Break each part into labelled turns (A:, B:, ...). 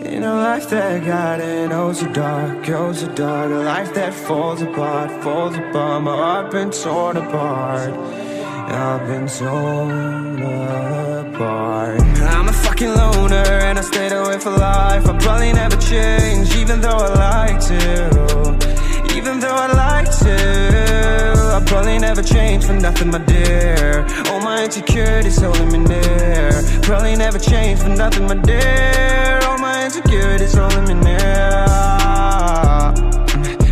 A: In a life that got in, oh so dark, oh so dark. A life that falls apart, falls apart. My heart been torn apart, I've been torn apart. I'm a fucking loner and I stayed away for life. I'll probably never change, even though I'd like to. Even though I'd like to, I'll probably never change for nothing, my dear. All my insecurities holding me near. Probably never change for nothing, my dear. All my insecurities holding me near.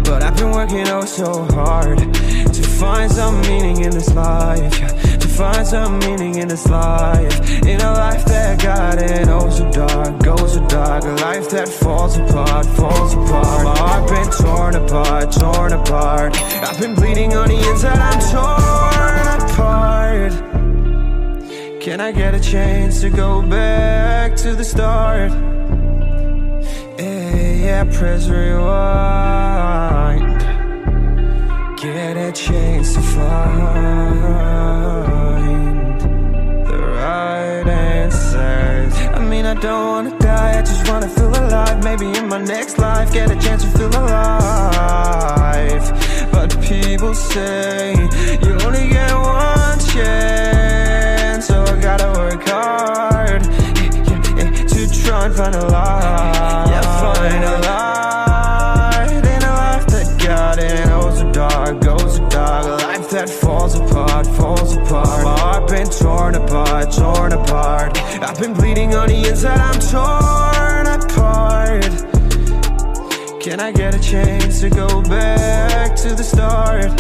A: But I've been working oh so hard to find some meaning in this life, to find some meaning in this life. In a life that got in oh so dark, oh so dark. A life that falls apart, falls apart. My heart been torn apart, torn apart. I've been bleeding on the inside, I'm torn apart. Can I get a chance to go back to the start? Yeah, press rewind. Get a chance to find the right answers. I mean, I don't wanna die, I just wanna feel alive. Maybe in my next life, get a chance to feel alive. But people say you only get one chance, so I gotta work hard to try and find a light. Yeah, find a light in a life that got in oh so dark, oh so dark. A life that falls apart, falls apart. My heart been torn apart, torn apart. I've been bleeding on the inside, I'm torn apart. Can I get a chance to go back to the start?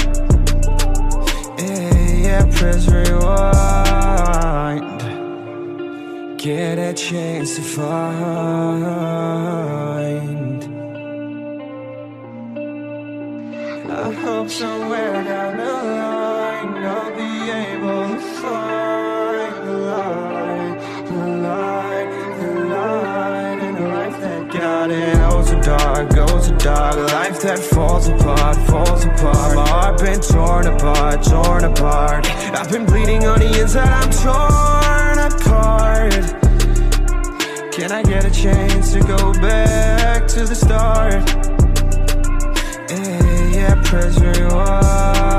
A: Yeah, press rewind. Get a chance to find. I hope somewhere down the line I'll be able to find the light, the light, the light. In a life that got in oh so dark, oh so dark. A life that falls apart, falls apart. My heart been torn apart, torn apart. I've been bleeding on the inside, I'm torn apart. Can I get a chance to go back to the start? Yeah, press rewind.